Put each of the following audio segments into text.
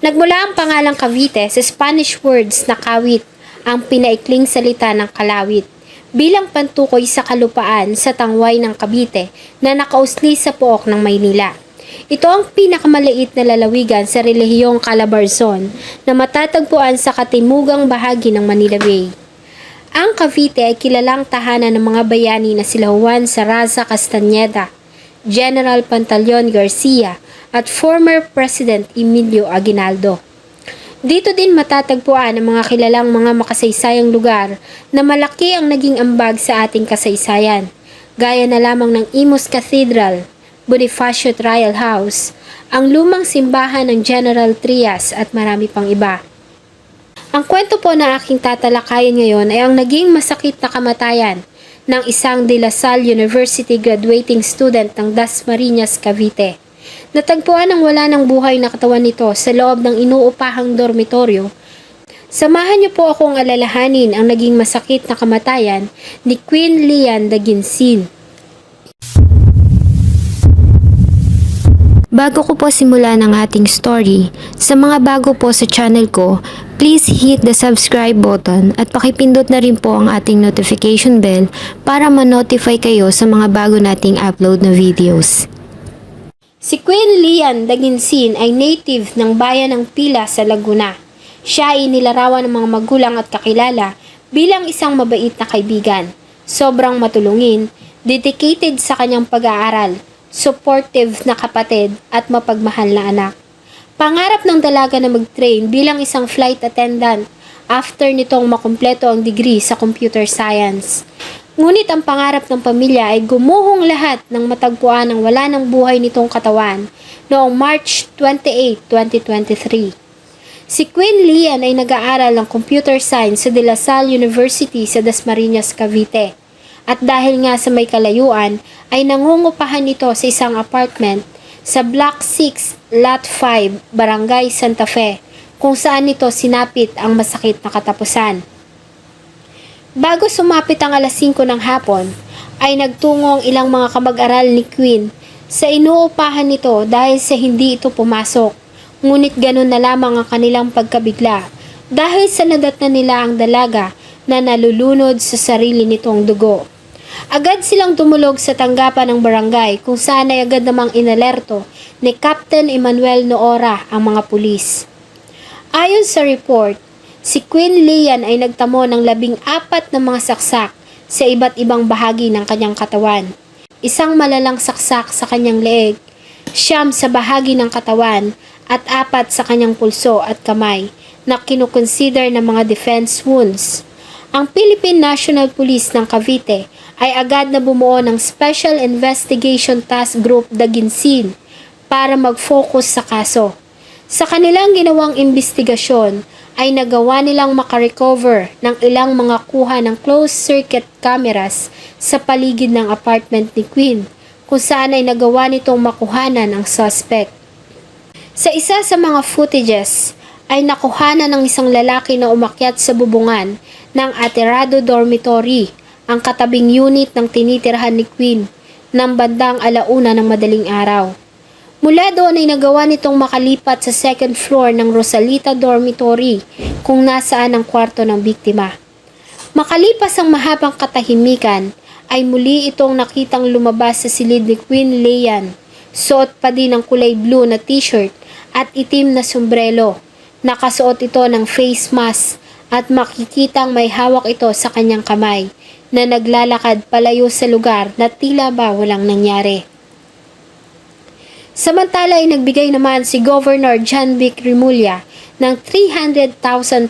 Nagmula ang pangalang Cavite sa Spanish words na kawit, ang pinaikling salita ng kalawit, bilang pantukoy sa kalupaan sa tangway ng Cavite na nakausli sa pook ng Maynila. Ito ang pinakamaliit na lalawigan sa relihiyong Calabarzon na matatagpuan sa katimugang bahagi ng Manila Bay. Ang Cavite ay kilalang tahanan ng mga bayani na sila Juan Saraza Castañeda, General Pantaleon Garcia, at former President Emilio Aguinaldo. Dito din matatagpuan ang mga kilalang mga makasaysayang lugar na malaki ang naging ambag sa ating kasaysayan, gaya na lamang ng Imus Cathedral, Bonifacio Trial House, ang lumang simbahan ng General Trias at marami pang iba. Ang kwento po na aking tatalakayin ngayon ay ang naging masakit na kamatayan ng isang De La Salle University graduating student ng Dasmariñas, Cavite. Natagpuan ang wala ng buhay na katawan nito sa loob ng inuupahang dormitoryo. Samahan niyo po akong alalahanin ang naging masakit na kamatayan ni Queen Lian Daginsin. Bago ko po simulan ang ating story, sa mga bago po sa channel ko, please hit the subscribe button at pakipindot na rin po ang ating notification bell para ma-notify kayo sa mga bago nating upload na videos. Si Queen Lian Daginsin ay native ng bayan ng Pila sa Laguna. Siya ay inilarawan ng mga magulang at kakilala bilang isang mabait na kaibigan, sobrang matulungin, dedicated sa kanyang pag-aaral, supportive na kapatid at mapagmahal na anak. Pangarap ng dalaga na mag-train bilang isang flight attendant after nitong makumpleto ang degree sa computer science. Ngunit ang pangarap ng pamilya ay gumuhong lahat ng matagpuan ng wala ng buhay nitong katawan noong March 28, 2023. Si Queen Lian ay nag-aaral ng computer science sa De La Salle University sa Dasmariñas, Cavite. At dahil nga sa may kalayuan, ay nangungupahan ito sa isang apartment sa Block 6, Lot 5, Barangay Santa Fe, kung saan nito sinapit ang masakit na katapusan. Bago sumapit ang alas 5 ng hapon, ay nagtungo ang ilang mga kamag-aral ni Queen sa inuupahan nito dahil sa hindi ito pumasok. Ngunit ganun na lamang ang kanilang pagkabigla dahil sa nadatnan nila ang dalaga na nalulunod sa sarili nitong dugo. Agad silang dumulog sa tanggapan ng barangay kung saan ay agad namang inalerto ni Captain Emmanuel Noora ang mga pulis. Ayon sa report, si Queen Lian ay nagtamo ng 14 na mga saksak sa iba't ibang bahagi ng kanyang katawan. Isang malalang saksak sa kanyang leeg, 9 sa bahagi ng katawan at 4 sa kanyang pulso at kamay na kinukonsider na mga defense wounds. Ang Philippine National Police ng Cavite ay agad na bumuo ng Special Investigation Task Group Daginsin para mag-focus sa kaso. Sa kanilang ginawang investigasyon ay nagawa nilang makarecover ng ilang mga kuha ng closed-circuit cameras sa paligid ng apartment ni Queen, kung saan ay nagawa nitong makuhanan ang suspect. Sa isa sa mga footages ay nakuhanan ng isang lalaki na umakyat sa bubungan ng Aterado Dormitory, ang katabing unit ng tinitirhan ni Queen, ng bandang 1:00 ng madaling araw. Mula doon ay nagawa nitong makalipat sa second floor ng Rosalita Dormitory kung nasaan ang kwarto ng biktima. Makalipas ang mahabang katahimikan, ay muli itong nakitang lumabas sa silid ni Queen Lian. Suot pa din ang kulay blue na t-shirt at itim na sombrero. Nakasuot ito ng face mask at makikitang may hawak ito sa kanyang kamay na naglalakad palayo sa lugar na tila ba walang nangyari. Samantala ay nagbigay naman si Governor John Vic Remulla ng 300,000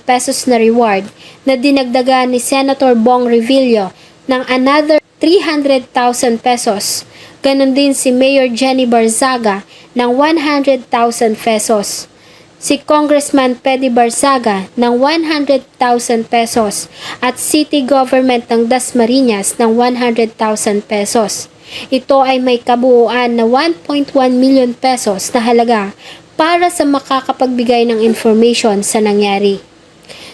pesos na reward na dinagdagan ni Senator Bong Revilla ng another 300,000 pesos. Ganon din si Mayor Jenny Barzaga ng 100,000 pesos. Si Congressman Pedy Barzaga ng 100,000 pesos at City Government ng Dasmariñas ng 100,000 pesos. Ito ay may kabuuan na 1.1 million pesos na halaga para sa makakapagbigay ng information sa nangyari.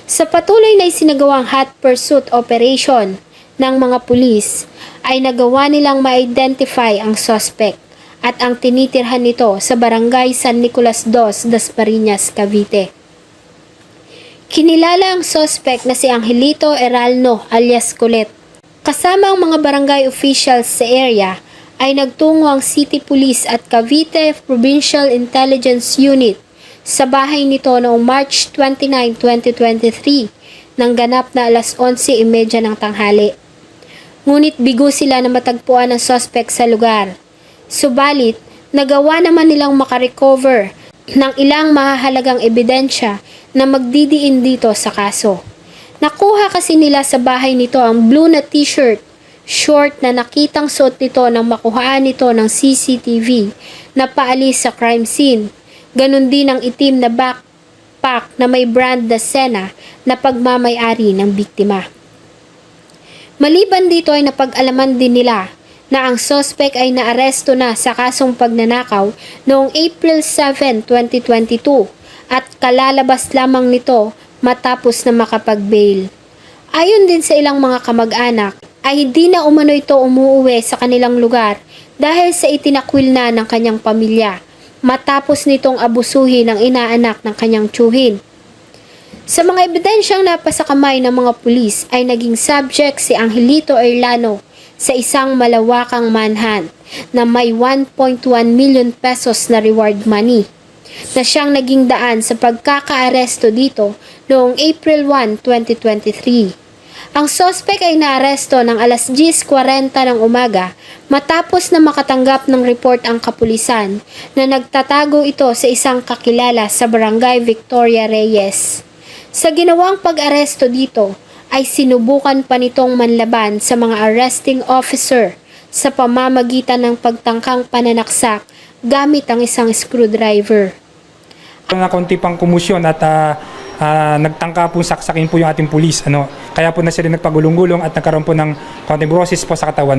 Sa patuloy na isinagawang hot pursuit operation ng mga pulis, ay nagawa nilang ma-identify ang suspect. at ang tinitirhan nito sa Barangay San Nicolas II, Dasmariñas, Cavite. Kinilala ang suspect na si Angelito Eralno alias Kulit. Kasama ang mga barangay officials sa area ay nagtungo ang City Police at Cavite Provincial Intelligence Unit sa bahay nito noong March 29, 2023 nang ganap na alas 11:30 ng tanghali. Ngunit bigo sila na matagpuan ng suspect sa lugar. Subalit, nagawa naman nilang makarecover ng ilang mahahalagang ebidensya na magdidiin dito sa kaso. Nakuha kasi nila sa bahay nito ang blue na t-shirt, short na nakitang suot nito nang makuhaan nito ng CCTV na paalis sa crime scene. Ganon din ang itim na backpack na may brand na Sena na pagmamay-ari ng biktima. Maliban dito ay napag-alaman din nila na ang suspect ay naaresto na sa kasong pagnanakaw noong April 7, 2022 at kalalabas lamang nito matapos na makapag-bail. Ayon din sa ilang mga kamag-anak, ay hindi na umano ito umuuwi sa kanilang lugar dahil sa itinakwil na ng kanyang pamilya matapos nitong abusuhin ang inaanak ng kanyang tiyuhin. Sa mga ebidensyang napasa kamay ng mga pulis ay naging subject si Angelito Erlano sa isang malawakang manhunt na may 1.1 million pesos na reward money na siyang naging daan sa pagkakaaresto dito noong April 1, 2023. Ang suspect ay naaresto ng alas 10:40 ng umaga matapos na makatanggap ng report ang kapulisan na nagtatago ito sa isang kakilala sa Barangay Victoria Reyes. Sa ginawang pag-aresto dito, ay sinubukan pa nitong manlaban sa mga arresting officer sa pamamagitan ng pagtangkang pananaksak gamit ang isang screwdriver. Na konti pang kumusyon at nagtangka po saksakin po yung ating pulis. Kaya po na sila nagpagulong-gulong at nagkaroon po ng konting bruises po sa katawan.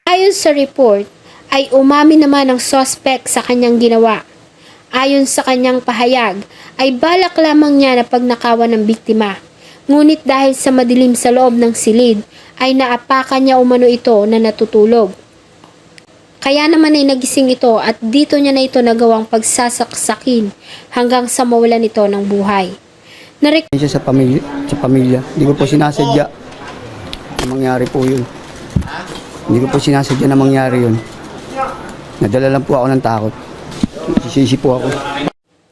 Ayon sa report, ay umamin naman ang suspect sa kanyang ginawa. Ayon sa kanyang pahayag, ay balak lamang niya na pagnakawan ng biktima. Ngunit dahil sa madilim sa loob ng silid, ay naapakan niya umano ito na natutulog. Kaya naman ay nagising ito at dito niya na ito nagawang pagsasaksakin hanggang sa mawalan ito ng buhay. Siya sa pamilya. Hindi ko po sinasadya na mangyari po yun. Hindi ko po sinasadya na mangyari yun. Nadala lang po ako ng takot. Sisisi po ako.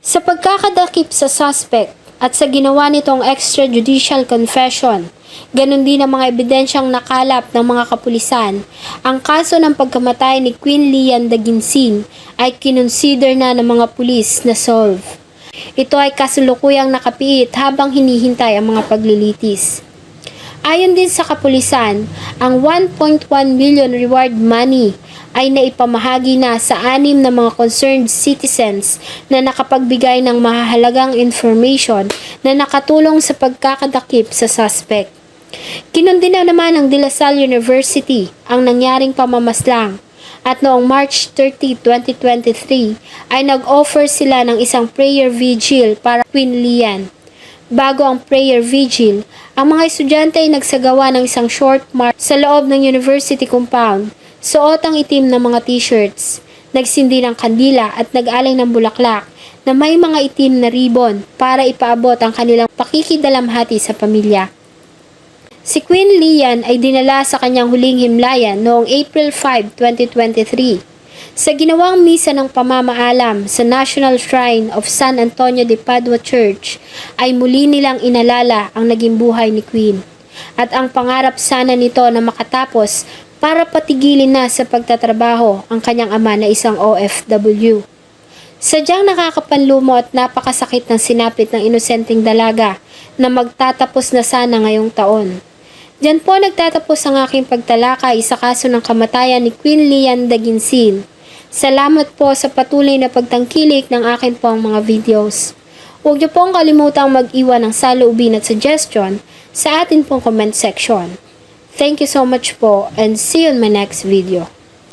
Sa pagkakadakip sa suspect at sa ginawa nitong extrajudicial confession, ganun din ang mga ebidensyang nakalap ng mga kapulisan, ang kaso ng pagkamatay ni Queen Lian Daginsin ay kinonsider na ng mga pulis na solve. Ito ay kasulukuyang nakapiit habang hinihintay ang mga paglilitis. Ayon din sa kapulisan, ang 1.1 million reward money ay naipamahagi na sa 6 na mga concerned citizens na nakapagbigay ng mahahalagang information na nakatulong sa pagkakadakip sa suspect. Kinundina naman ng De La Salle University ang nangyaring pamamaslang at noong March 30, 2023 ay nag-offer sila ng isang prayer vigil para Queen Lian. Bago ang prayer vigil, ang mga estudyante ay nagsagawa ng isang short march sa loob ng university compound. Suot ang itim na mga t-shirts, nagsindi ng kandila at nag-alay ng bulaklak na may mga itim na ribbon para ipaabot ang kanilang pakikidalamhati sa pamilya. Si Queen Lian ay dinala sa kanyang huling himlayan noong April 5, 2023. Sa ginawang misa ng pamamaalam sa National Shrine of San Antonio de Padua Church ay muli nilang inalala ang naging buhay ni Queen at ang pangarap sana nito na makatapos para patigilin na sa pagtatrabaho ang kanyang ama na isang OFW. Sadyang nakakapanlumo at napakasakit ng sinapit ng inosenteng dalaga na magtatapos na sana ngayong taon. Diyan po nagtatapos ang aking pagtalakay sa kaso ng kamatayan ni Queen Lian Daginsin. Salamat po sa patuloy na pagtangkilik ng akin pong mga videos. Huwag niyo pong kalimutang mag-iwan ng saloobin at suggestion sa atin pong comment section. Thank you so much po and see you in my next video.